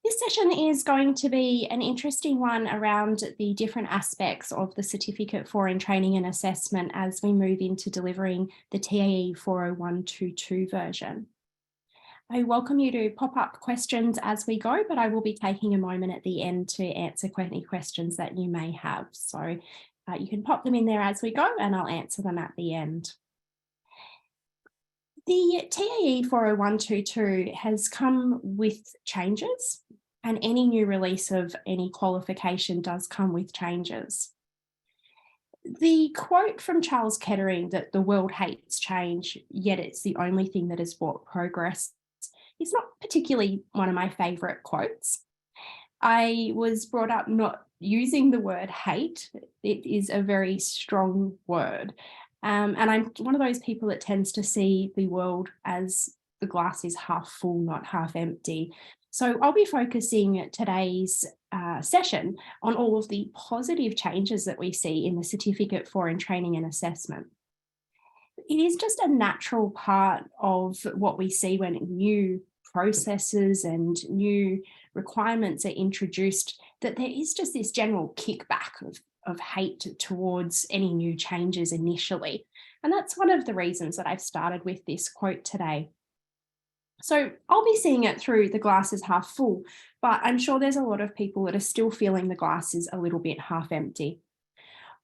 This session is going to be an interesting one around the different aspects of the Certificate IV in Training and Assessment as we move into delivering the TAE40122 version. I welcome you to pop up questions as we go, but I will be taking a moment at the end to answer any questions that you may have. So you can pop them in there as we go and I'll answer them at the end. The TAE40122 has come with changes, and any new release of any qualification does come with changes. The quote from Charles Kettering that the world hates change, yet it's the only thing that has brought progress, is not particularly one of my favourite quotes. I was brought up not using the word hate. It is a very strong word. And I'm one of those people that tends to see the world as the glass is half full, not half empty. So I'll be focusing today's session on all of the positive changes that we see in the Certificate IV in Training and Assessment. It is just a natural part of what we see when new processes and new requirements are introduced, that there is just this general kickback of hate towards any new changes initially. And that's one of the reasons that I've started with this quote today. So I'll be seeing it through the glass is half full, but I'm sure there's a lot of people that are still feeling the glass is a little bit half empty.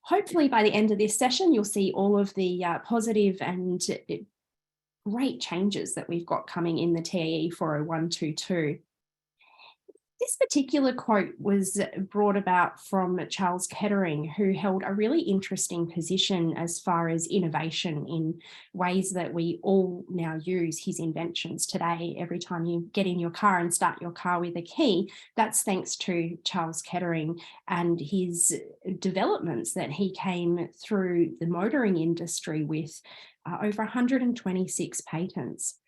Hopefully by the end of this session, you'll see all of the positive and great changes that we've got coming in the TAE40122. This particular quote was brought about from Charles Kettering, who held a really interesting position as far as innovation in ways that we all now use his inventions today. Every time you get in your car and start your car with a key, that's thanks to Charles Kettering and his developments that he came through the motoring industry with over 126 patents.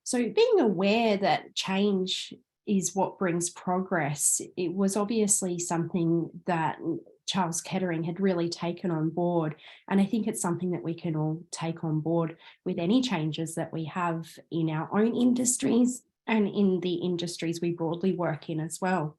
So being aware that change is what brings progress, it was obviously something that Charles Kettering had really taken on board. And I think it's something that we can all take on board with any changes that we have in our own industries and in the industries we broadly work in as well.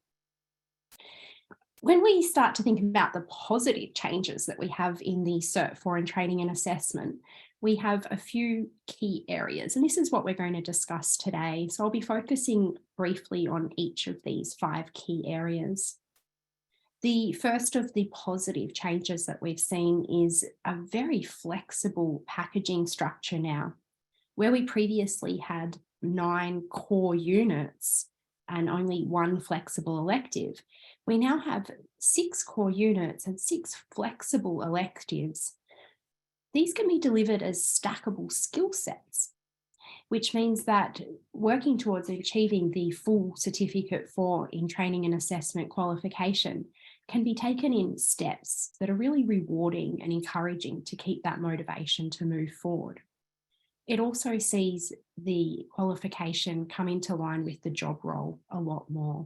When we start to think about the positive changes that we have in the Cert IV in Training and Assessment, we have a few key areas, and this is what we're going to discuss today. So I'll be focusing briefly on each of these 5 key areas. The first of the positive changes that we've seen is a very flexible packaging structure now. Where we previously had 9 core units and only 1 flexible elective, we now have 6 core units and 6 flexible electives. These can be delivered as stackable skill sets, which means that working towards achieving the full Certificate IV in Training and Assessment qualification can be taken in steps that are really rewarding and encouraging to keep that motivation to move forward. It also sees the qualification come into line with the job role a lot more.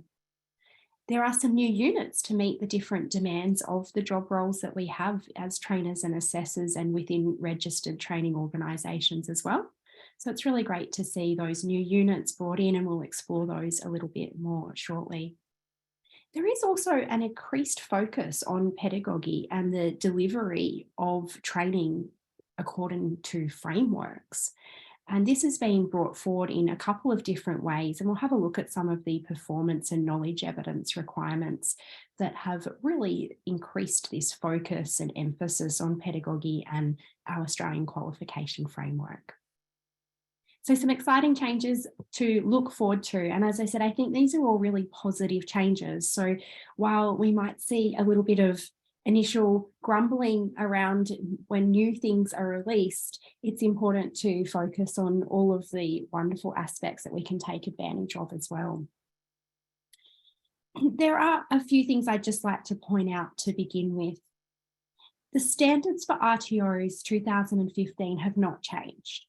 There are some new units to meet the different demands of the job roles that we have as trainers and assessors and within registered training organisations as well. So it's really great to see those new units brought in, and we'll explore those a little bit more shortly. There is also an increased focus on pedagogy and the delivery of training according to frameworks. And this is being brought forward in a couple of different ways, and we'll have a look at some of the performance and knowledge evidence requirements that have really increased this focus and emphasis on pedagogy and our Australian qualification framework. So some exciting changes to look forward to. And as I said, I think these are all really positive changes. So while we might see a little bit of initial grumbling around when new things are released, it's important to focus on all of the wonderful aspects that we can take advantage of as well. There are a few things I'd just like to point out to begin with. The standards for RTOs 2015 have not changed.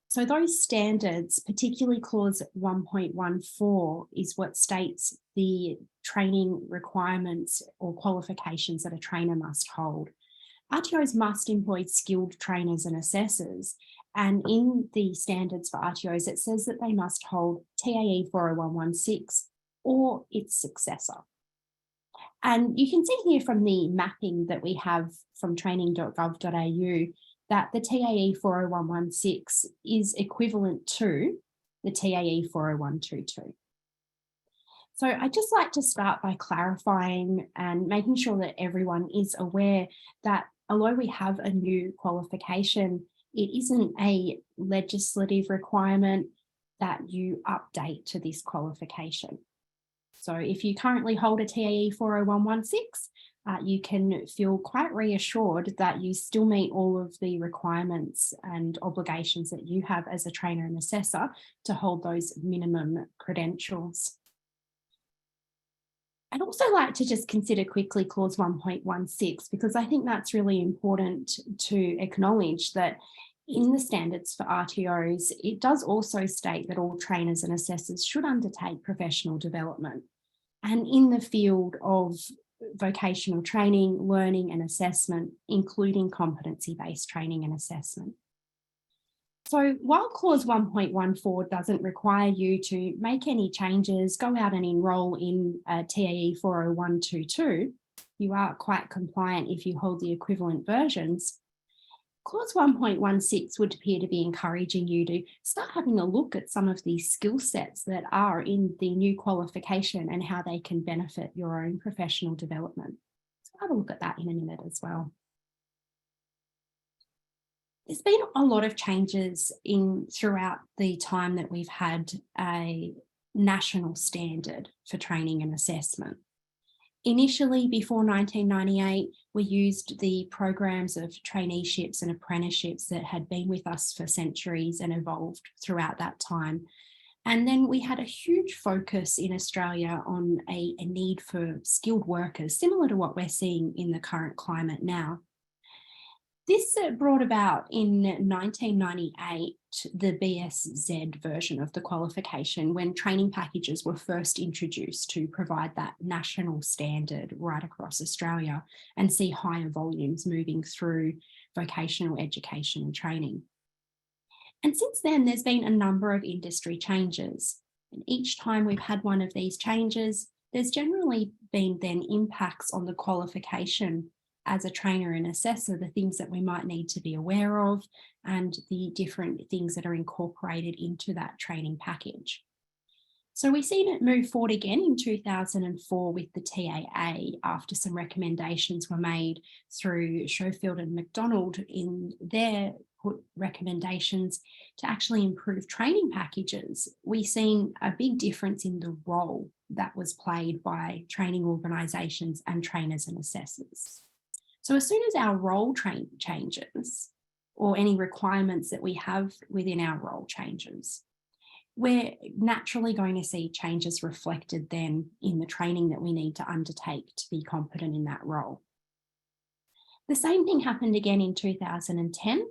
So those standards, particularly clause 1.14, is what states the training requirements or qualifications that a trainer must hold. RTOs must employ skilled trainers and assessors, And in the standards for RTOs, it says that they must hold TAE40116 or its successor. And you can see here from the mapping that we have from training.gov.au that the TAE40116 is equivalent to the TAE40122. So I'd just like to start by clarifying and making sure that everyone is aware that although we have a new qualification, it isn't a legislative requirement that you update to this qualification. So if you currently hold a TAE 40116, you can feel quite reassured that you still meet all of the requirements and obligations that you have as a trainer and assessor to hold those minimum credentials. I'd also like to just consider quickly clause 1.16, because I think that's really important to acknowledge that in the standards for RTOs, it does also state that all trainers and assessors should undertake professional development. And in the field of vocational training, learning and assessment, including competency-based training and assessment. So while clause 1.14 doesn't require you to make any changes, go out and enrol in TAE 40122, you are quite compliant if you hold the equivalent versions. Clause 1.16 would appear to be encouraging you to start having a look at some of these skill sets that are in the new qualification and how they can benefit your own professional development. So I'll have a look at that in a minute as well. There's been a lot of changes throughout the time that we've had a national standard for training and assessment. Initially, before 1998, we used the programs of traineeships and apprenticeships that had been with us for centuries and evolved throughout that time. And then we had a huge focus in Australia on a need for skilled workers, similar to what we're seeing in the current climate now. This brought about in 1998 the BSZ version of the qualification, when training packages were first introduced to provide that national standard right across Australia and see higher volumes moving through vocational education and training. And since then, there's been a number of industry changes. And each time we've had one of these changes, there's generally been then impacts on the qualification as a trainer and assessor, the things that we might need to be aware of and the different things that are incorporated into that training package. So we've seen it move forward again in 2004 with the TAA after some recommendations were made through Schofield and McDonald in their recommendations to actually improve training packages. We've seen a big difference in the role that was played by training organisations and trainers and assessors. So as soon as our role changes, or any requirements that we have within our role changes, we're naturally going to see changes reflected then in the training that we need to undertake to be competent in that role. The same thing happened again in 2010.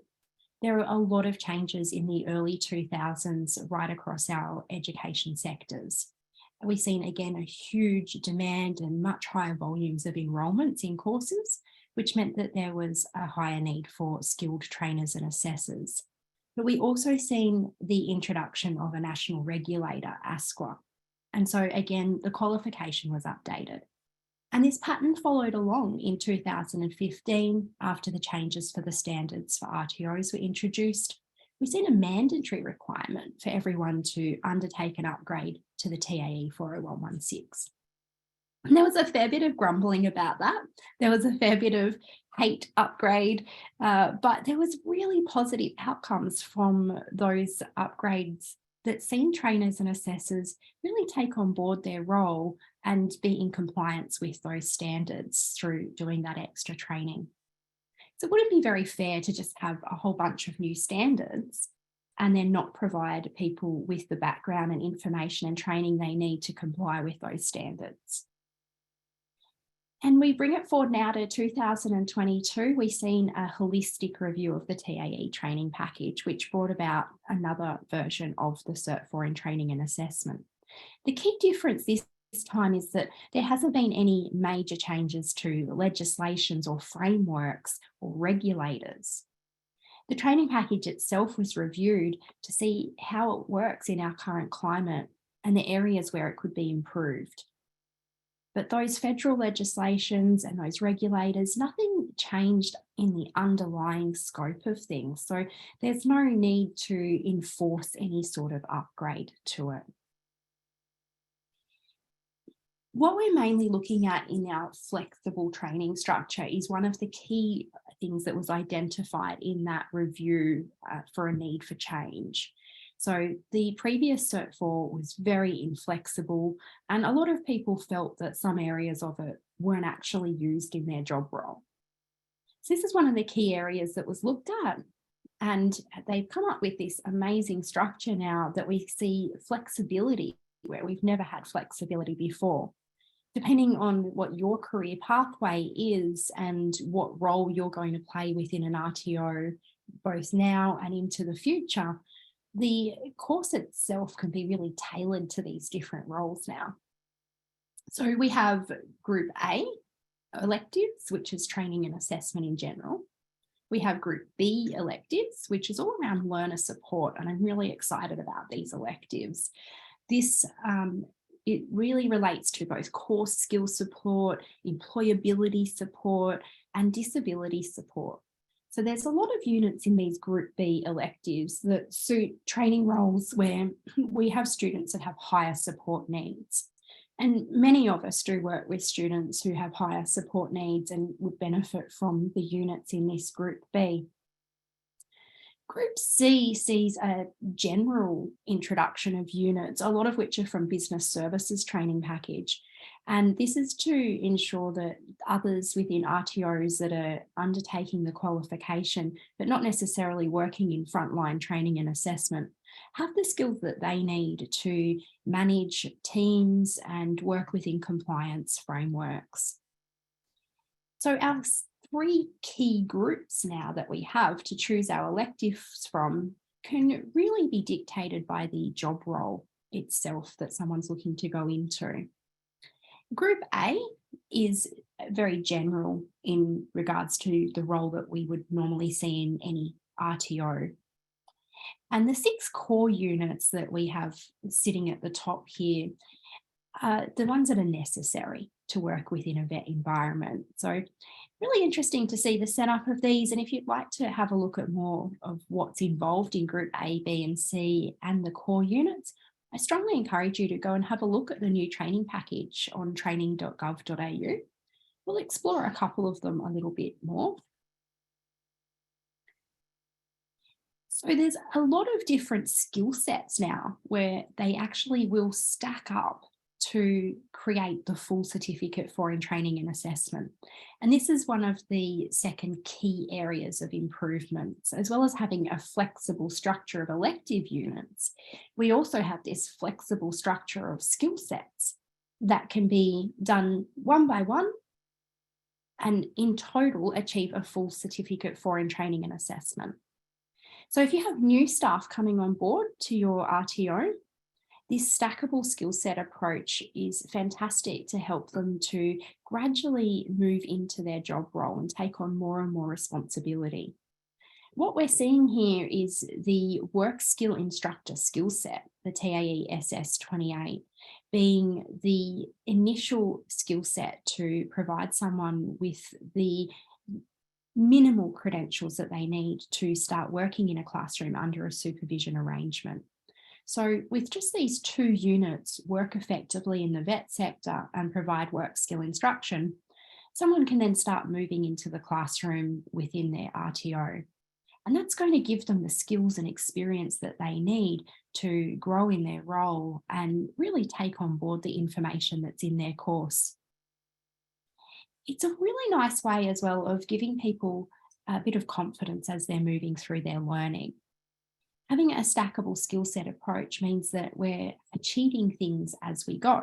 There are a lot of changes in the early 2000s right across our education sectors. We've seen again a huge demand and much higher volumes of enrolments in courses, which meant that there was a higher need for skilled trainers and assessors. But we also seen the introduction of a national regulator, ASQA. And so again, the qualification was updated. And this pattern followed along in 2015 after the changes for the standards for RTOs were introduced. We've seen a mandatory requirement for everyone to undertake an upgrade to the TAE 40116. And there was a fair bit of grumbling about that. There was a fair bit of hate upgrade, but there was really positive outcomes from those upgrades that seen trainers and assessors really take on board their role and be in compliance with those standards through doing that extra training. So it wouldn't be very fair to just have a whole bunch of new standards and then not provide people with the background and information and training they need to comply with those standards. And we bring it forward now to 2022, we've seen a holistic review of the TAE training package, which brought about another version of the Cert 4 in training and assessment. The key difference this time is that there hasn't been any major changes to legislations or frameworks or regulators. The training package itself was reviewed to see how it works in our current climate and the areas where it could be improved. But those federal legislations and those regulators, nothing changed in the underlying scope of things. So there's no need to enforce any sort of upgrade to it. What we're mainly looking at in our flexible training structure is one of the key things that was identified in that review for a need for change. So the previous Cert 4 was very inflexible, and a lot of people felt that some areas of it weren't actually used in their job role. So this is one of the key areas that was looked at, and they've come up with this amazing structure now that we see flexibility where we've never had flexibility before. Depending on what your career pathway is and what role you're going to play within an RTO, both now and into the future, the course itself can be really tailored to these different roles now. So we have Group A, electives, which is training and assessment in general. We have Group B, electives, which is all around learner support, and I'm really excited about these electives. This it really relates to both core skill support, employability support, and disability support. So there's a lot of units in these Group B electives that suit training roles where we have students that have higher support needs. And many of us do work with students who have higher support needs and would benefit from the units in this Group B. Group C sees a general introduction of units, a lot of which are from business services training package. And this is to ensure that others within RTOs that are undertaking the qualification, but not necessarily working in frontline training and assessment, have the skills that they need to manage teams and work within compliance frameworks. So our three key groups now that we have to choose our electives from can really be dictated by the job role itself that someone's looking to go into. Group A is very general in regards to the role that we would normally see in any RTO. And the 6 core units that we have sitting at the top here are the ones that are necessary to work within a vet environment. So really interesting to see the setup of these. And if you'd like to have a look at more of what's involved in Group A, B and C and the core units, I strongly encourage you to go and have a look at the new training package on training.gov.au. We'll explore a couple of them a little bit more. So there's a lot of different skill sets now where they actually will stack up to create the full certificate for in training and assessment. And this is one of the second key areas of improvements, as well as having a flexible structure of elective units. We also have this flexible structure of skill sets that can be done one by one and in total achieve a full certificate for in training and assessment. So if you have new staff coming on board to your RTO, this stackable skill set approach is fantastic to help them to gradually move into their job role and take on more and more responsibility. What we're seeing here is the work skill instructor skill set, the TAE SS28, being the initial skill set to provide someone with the minimal credentials that they need to start working in a classroom under a supervision arrangement. So with just these 2 units, work effectively in the vet sector and provide work skill instruction, someone can then start moving into the classroom within their RTO. And that's going to give them the skills and experience that they need to grow in their role and really take on board the information that's in their course. It's a really nice way as well of giving people a bit of confidence as they're moving through their learning. Having a stackable skill set approach means that we're achieving things as we go.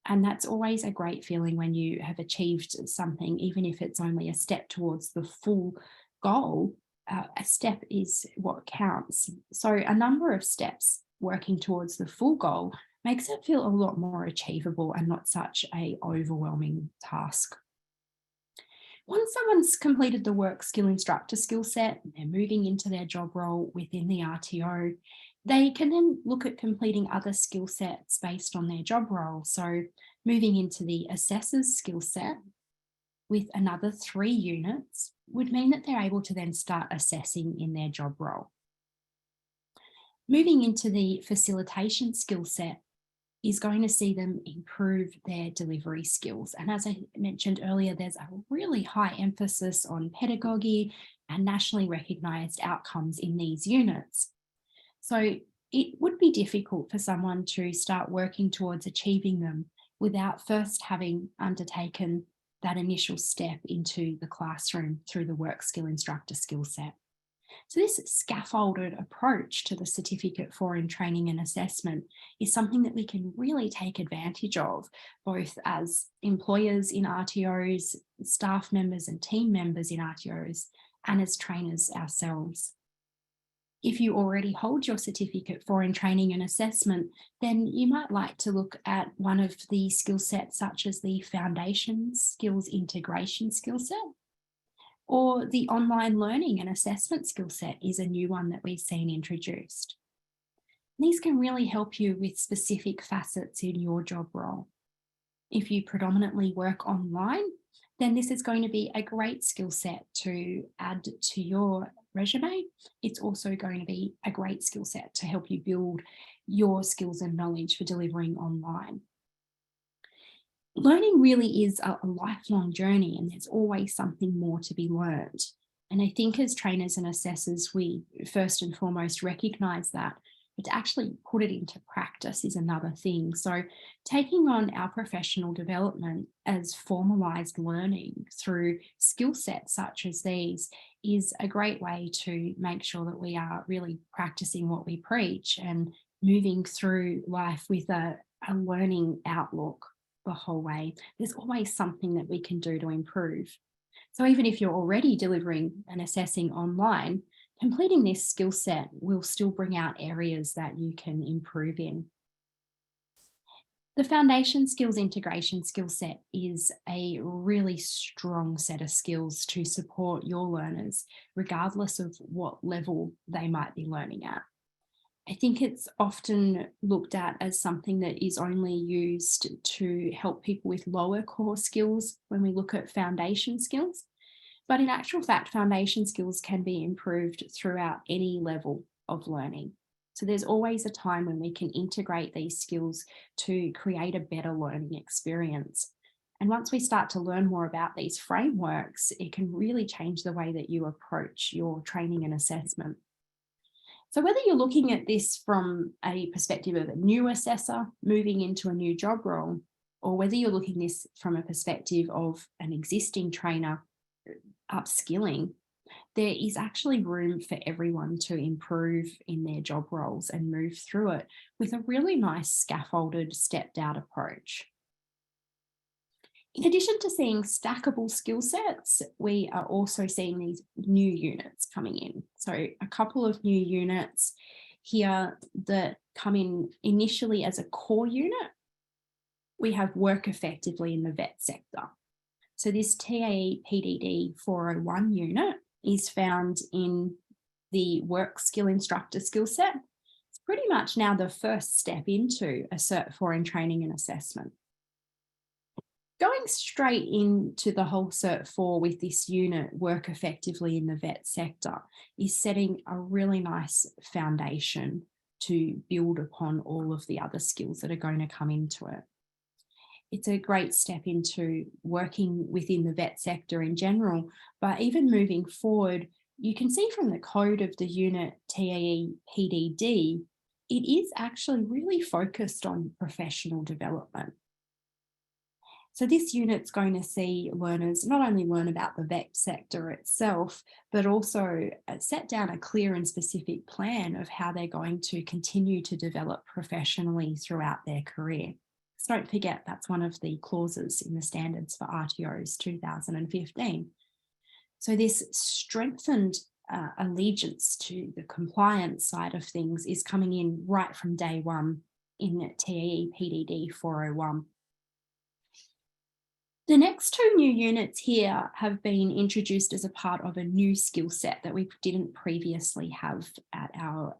And that's always a great feeling when you have achieved something, even if it's only a step towards the full goal. A step is what counts. So a number of steps working towards the full goal makes it feel a lot more achievable and not such an overwhelming task. Once someone's completed the work skill instructor skill set, they're moving into their job role within the RTO, they can then look at completing other skill sets based on their job role. So moving into the assessors skill set with another 3 units would mean that they're able to then start assessing in their job role. Moving into the facilitation skill set is going to see them improve their delivery skills. And as I mentioned earlier, there's a really high emphasis on pedagogy and nationally recognised outcomes in these units. So it would be difficult for someone to start working towards achieving them without first having undertaken that initial step into the classroom through the work skill instructor skill set. So this scaffolded approach to the Certificate IV in Training and Assessment is something that we can really take advantage of, both as employers in RTOs, staff members and team members in RTOs, and as trainers ourselves. If you already hold your Certificate IV in Training and Assessment, then you might like to look at one of the skill sets such as the Foundation Skills Integration skill set, or the online learning and assessment skill set is a new one that we've seen introduced. These can really help you with specific facets in your job role. If you predominantly work online, then this is going to be a great skill set to add to your resume. It's also going to be a great skill set to help you build your skills and knowledge for delivering online. Learning really is a lifelong journey, and there's always something more to be learned. And I think as trainers and assessors, we first and foremost recognise that, but to actually put it into practice is another thing. So taking on our professional development as formalised learning through skill sets such as these is a great way to make sure that we are really practicing what we preach and moving through life with a learning outlook the whole way. There's always something that we can do to improve. So even if you're already delivering and assessing online, completing this skill set will still bring out areas that you can improve in. The Foundation Skills Integration skill set is a really strong set of skills to support your learners, regardless of what level they might be learning at. I think it's often looked at as something that is only used to help people with lower core skills when we look at foundation skills. But in actual fact, foundation skills can be improved throughout any level of learning. So there's always a time when we can integrate these skills to create a better learning experience. And once we start to learn more about these frameworks, it can really change the way that you approach your training and assessment. So whether you're looking at this from a perspective of a new assessor moving into a new job role, or whether you're looking at this from a perspective of an existing trainer upskilling, there is actually room for everyone to improve in their job roles and move through it with a really nice scaffolded, stepped out approach. In addition to seeing stackable skill sets, we are also seeing these new units coming in. So a couple of new units here that come in initially as a core unit. We have work effectively in the vet sector. So this TAE 401 unit is found in the work skill instructor skill set. It's pretty much now the first step into a Cert 4 in Training and Assessment. Going straight into the whole Cert 4 with this unit, work effectively in the vet sector, is setting a really nice foundation to build upon all of the other skills that are going to come into it. It's a great step into working within the vet sector in general, but even moving forward, you can see from the code of the unit TAE PDD, it is actually really focused on professional development. So this unit's going to see learners not only learn about the vet sector itself, but also set down a clear and specific plan of how they're going to continue to develop professionally throughout their career. So don't forget, that's one of the clauses in the standards for RTOs 2015. So this strengthened allegiance to the compliance side of things is coming in right from day one in TAE PDD 401. The next two new units here have been introduced as a part of a new skill set that we didn't previously have at our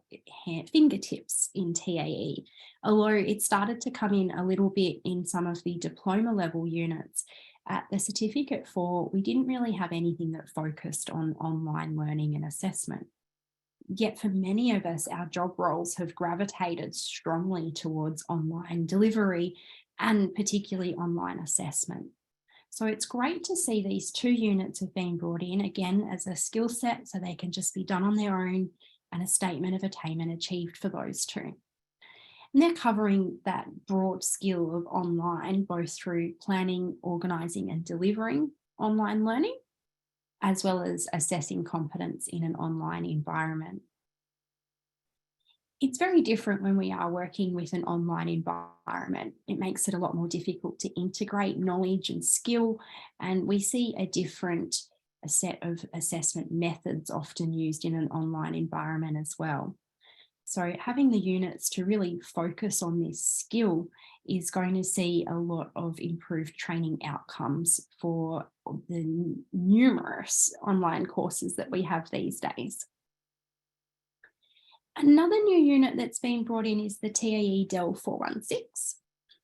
fingertips in TAE. Although it started to come in a little bit in some of the diploma level units, at the Certificate IV, we didn't really have anything that focused on online learning and assessment. Yet for many of us, our job roles have gravitated strongly towards online delivery and particularly online assessment. So it's great to see these two units have been brought in again as a skill set so they can just be done on their own and a statement of attainment achieved for those two. And they're covering that broad skill of online, both through planning, organising and delivering online learning, as well as assessing competence in an online environment. It's very different when we are working with an online environment. It makes it a lot more difficult to integrate knowledge and skill, and we see a different set of assessment methods often used in an online environment as well. So having the units to really focus on this skill is going to see a lot of improved training outcomes for the numerous online courses that we have these days. Another new unit that's been brought in is the TAE TAE40122.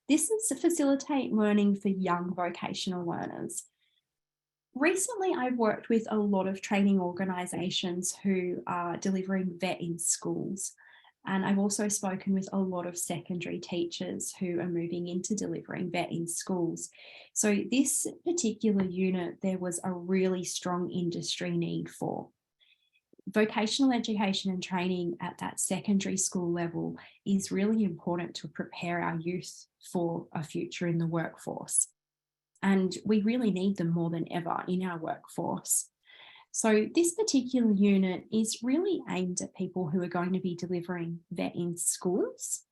This is to facilitate learning for young vocational learners. Recently, I've worked with a lot of training organisations who are delivering VET in schools. And I've also spoken with a lot of secondary teachers who are moving into delivering VET in schools. So this particular unit, there was a really strong industry need for. Vocational education and training at that secondary school level is really important to prepare our youth for a future in the workforce. And we really need them more than ever in our workforce. So this particular unit is really aimed at people who are going to be delivering VET in schools.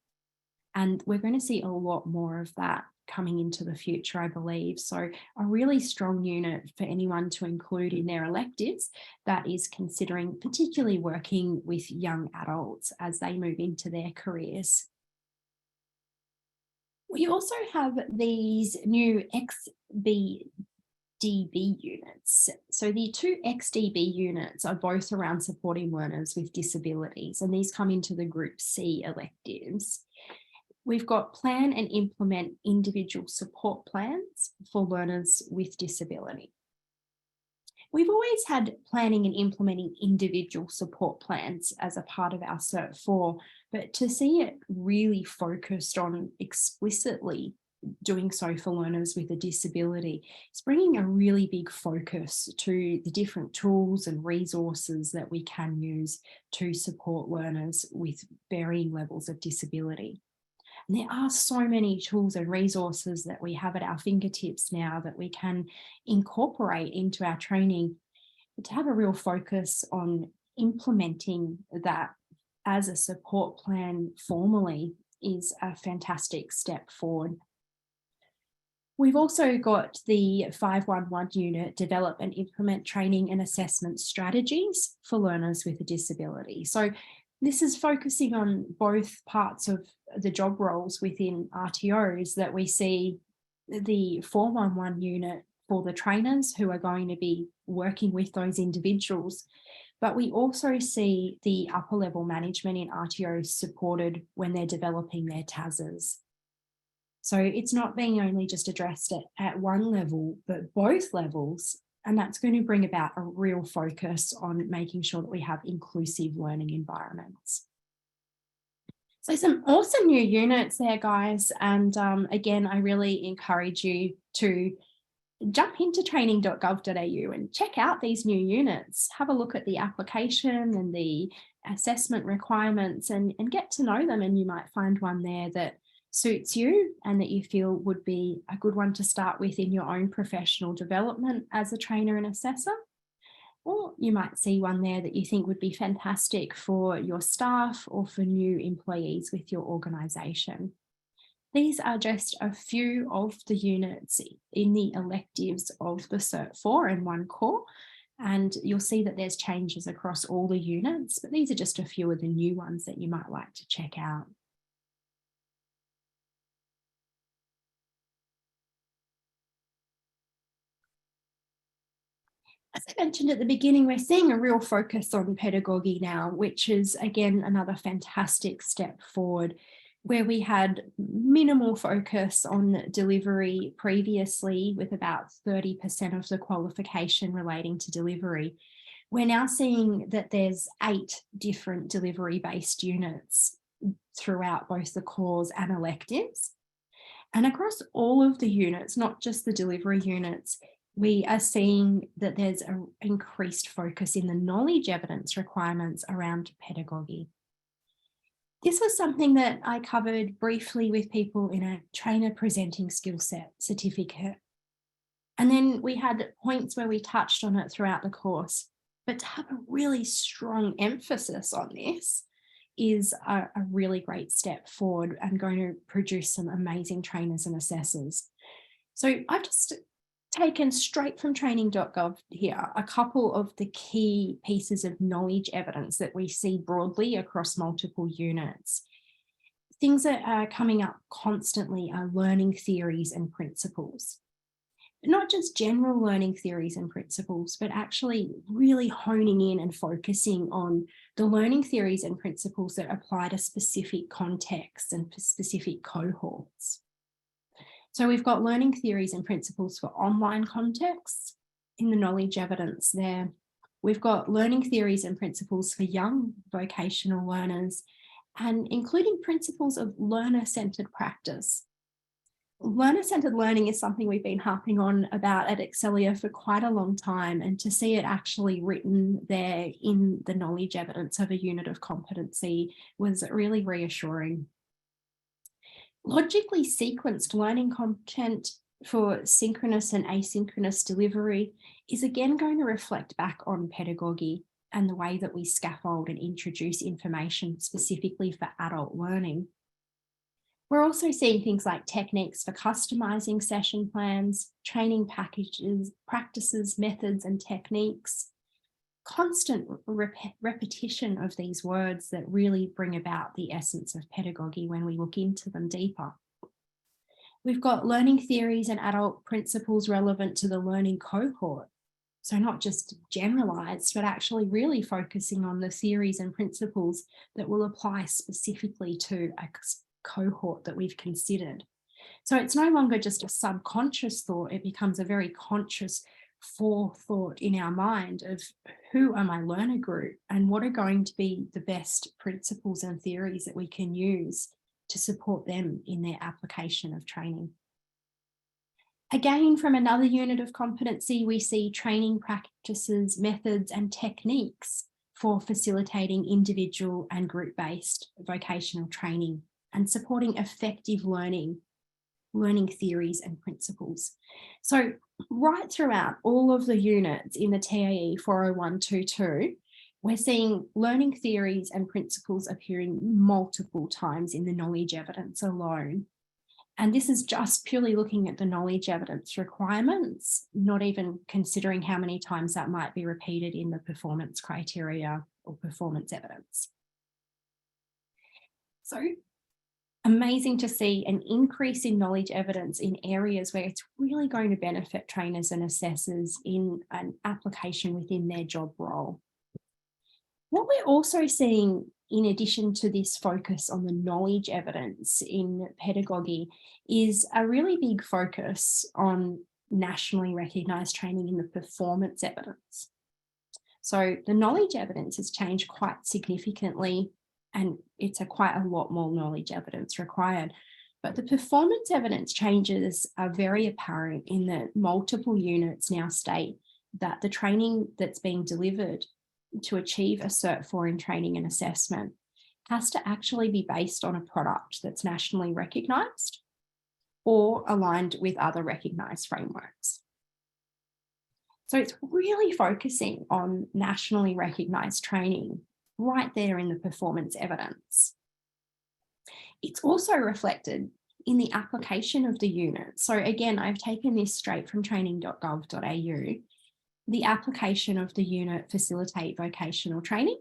And we're going to see a lot more of that coming into the future, I believe. So a really strong unit for anyone to include in their electives that is considering particularly working with young adults as they move into their careers. We also have these new XBDB units. So the two XDB units are both around supporting learners with disabilities, and these come into the Group C electives. We've got plan and implement individual support plans for learners with disability. We've always had planning and implementing individual support plans as a part of our Cert 4, but to see it really focused on explicitly doing so for learners with a disability, it's bringing a really big focus to the different tools and resources that we can use to support learners with varying levels of disability. And there are so many tools and resources that we have at our fingertips now that we can incorporate into our training to have a real focus on implementing that as a support plan formally is a fantastic step forward. We've also got the 511 unit, develop and implement training and assessment strategies for learners with a disability. So this is focusing on both parts of the job roles within RTOs that we see the 411 unit for the trainers who are going to be working with those individuals. But we also see the upper level management in RTOs supported when they're developing their TASs. So it's not being only just addressed at one level, but both levels. And that's going to bring about a real focus on making sure that we have inclusive learning environments. So some awesome new units there, guys. And again, I really encourage you to jump into training.gov.au and check out these new units. Have a look at the application and the assessment requirements and get to know them. And you might find one there that suits you and that you feel would be a good one to start with in your own professional development as a trainer and assessor. Or you might see one there that you think would be fantastic for your staff or for new employees with your organisation. These are just a few of the units in the electives of the Cert 4 and 1 core. And you'll see that there's changes across all the units, but these are just a few of the new ones that you might like to check out. As I mentioned at the beginning, we're seeing a real focus on pedagogy now, which is, again, another fantastic step forward, where we had minimal focus on delivery previously, with about 30% of the qualification relating to delivery. We're now seeing that there's 8 different delivery-based units throughout both the cores and electives. And across all of the units, not just the delivery units, we are seeing that there's an increased focus in the knowledge evidence requirements around pedagogy. This was something that I covered briefly with people in a trainer presenting skill set certificate. And then we had points where we touched on it throughout the course. But to have a really strong emphasis on this is a really great step forward and going to produce some amazing trainers and assessors. So I've just taken straight from training.gov here a couple of the key pieces of knowledge evidence that we see broadly across multiple units. Things that are coming up constantly are learning theories and principles. Not just general learning theories and principles, but actually really honing in and focusing on the learning theories and principles that apply to specific contexts and specific cohorts. So we've got learning theories and principles for online contexts in the knowledge evidence there. We've got learning theories and principles for young vocational learners, and including principles of learner-centered practice. Learner-centered learning is something we've been harping on about at Excelia for quite a long time, and to see it actually written there in the knowledge evidence of a unit of competency was really reassuring. Logically sequenced learning content for synchronous and asynchronous delivery is again going to reflect back on pedagogy and the way that we scaffold and introduce information specifically for adult learning. We're also seeing things like techniques for customizing session plans, training packages, practices, methods, and techniques. Constant repetition of these words that really bring about the essence of pedagogy when we look into them deeper. We've got learning theories and adult principles relevant to the learning cohort. So not just generalized, but actually really focusing on the theories and principles that will apply specifically to a cohort that we've considered. So it's no longer just a subconscious thought, it becomes a very conscious forethought in our mind of who are my learner group and what are going to be the best principles and theories that we can use to support them in their application of training. Again, from another unit of competency, we see training practices, methods, and techniques for facilitating individual and group-based vocational training and supporting effective learning theories and principles. So right throughout all of the units in the TAE40122, we're seeing learning theories and principles appearing multiple times in the knowledge evidence alone. And this is just purely looking at the knowledge evidence requirements, not even considering how many times that might be repeated in the performance criteria or performance evidence. So amazing to see an increase in knowledge evidence in areas where it's really going to benefit trainers and assessors in an application within their job role. What we're also seeing, in addition to this focus on the knowledge evidence in pedagogy, is a really big focus on nationally recognised training in the performance evidence. So the knowledge evidence has changed quite significantly, and it's quite a lot more knowledge evidence required. But the performance evidence changes are very apparent in that multiple units now state that the training that's being delivered to achieve a Cert 4 in training and assessment has to actually be based on a product that's nationally recognised or aligned with other recognised frameworks. So it's really focusing on nationally recognised training right there in the performance evidence. It's also reflected in the application of the unit. So again, I've taken this straight from training.gov.au. The application of the unit facilitate vocational training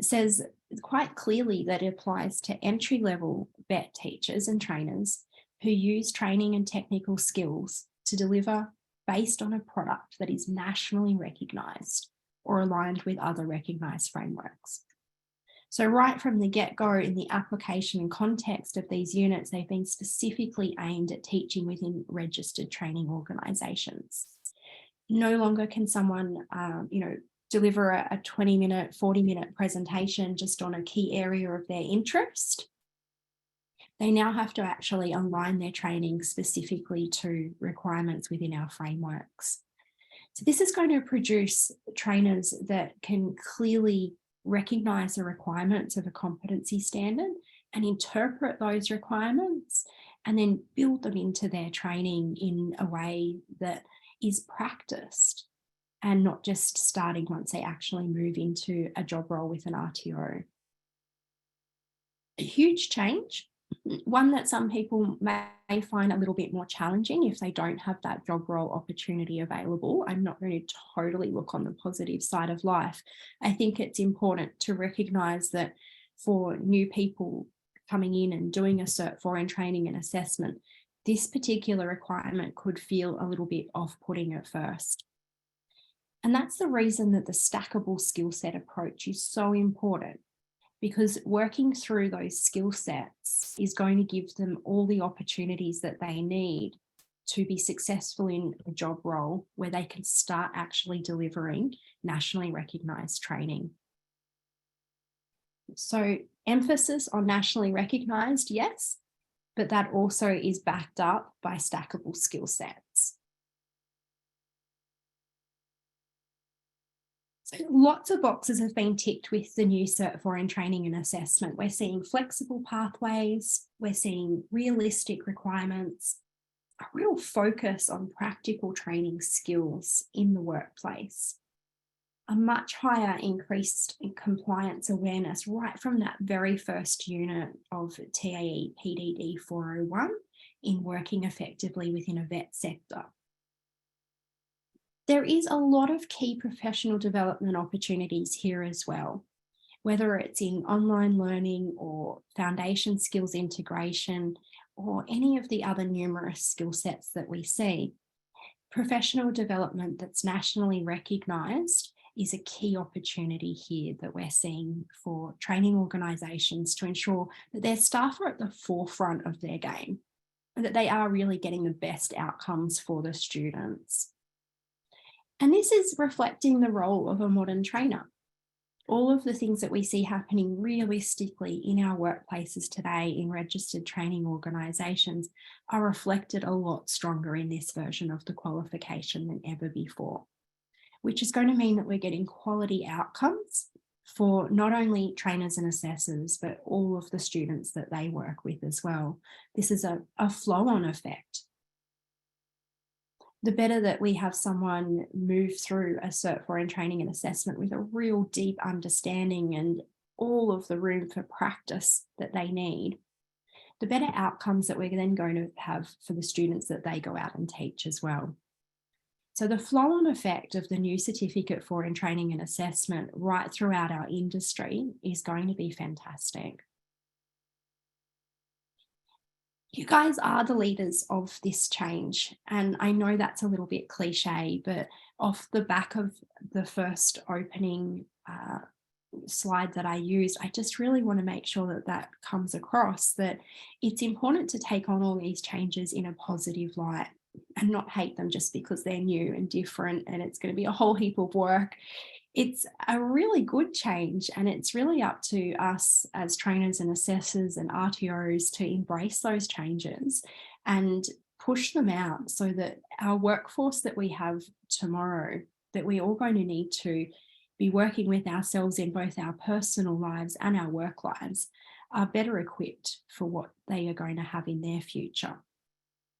says quite clearly that it applies to entry-level VET teachers and trainers who use training and technical skills to deliver based on a product that is nationally recognised or aligned with other recognised frameworks. So right from the get-go, in the application and context of these units, they've been specifically aimed at teaching within registered training organisations. No longer can someone, deliver a 20-minute, 40-minute presentation just on a key area of their interest. They now have to actually align their training specifically to requirements within our frameworks. So this is going to produce trainers that can clearly recognise the requirements of a competency standard and interpret those requirements and then build them into their training in a way that is practiced and not just starting once they actually move into a job role with an RTO. A huge change, one that some people may find a little bit more challenging if they don't have that job role opportunity available. I'm not going to totally look on the positive side of life. I think it's important to recognise that for new people coming in and doing a Cert 4 in training and assessment, this particular requirement could feel a little bit off-putting at first. And that's the reason that the stackable skill set approach is so important, because working through those skill sets is going to give them all the opportunities that they need to be successful in a job role where they can start actually delivering nationally recognised training. So emphasis on nationally recognised, yes, but that also is backed up by stackable skill sets. So lots of boxes have been ticked with the new Cert 4 in training and assessment. We're seeing flexible pathways, we're seeing realistic requirements, a real focus on practical training skills in the workplace, a much higher increased compliance awareness right from that very first unit of TAE PDD 401 in working effectively within a vet sector. There is a lot of key professional development opportunities here as well, whether it's in online learning or foundation skills integration or any of the other numerous skill sets that we see. Professional development that's nationally recognised is a key opportunity here that we're seeing for training organisations to ensure that their staff are at the forefront of their game and that they are really getting the best outcomes for the students. And this is reflecting the role of a modern trainer. All of the things that we see happening realistically in our workplaces today in registered training organisations are reflected a lot stronger in this version of the qualification than ever before, which is going to mean that we're getting quality outcomes for not only trainers and assessors, but all of the students that they work with as well. This is a flow-on effect. The better that we have someone move through a Cert 4 in training and assessment with a real deep understanding and all of the room for practice that they need, the better outcomes that we're then going to have for the students that they go out and teach as well. So the flow-on effect of the new Certificate 4 in training and assessment right throughout our industry is going to be fantastic. You guys are the leaders of this change. And I know that's a little bit cliche, but off the back of the first opening slide that I used, I just really want to make sure that that comes across, that it's important to take on all these changes in a positive light and not hate them just because they're new and different and it's going to be a whole heap of work. It's a really good change, and it's really up to us as trainers and assessors and RTOs to embrace those changes and push them out so that our workforce that we have tomorrow, that we're all going to need to be working with ourselves in both our personal lives and our work lives, are better equipped for what they are going to have in their future.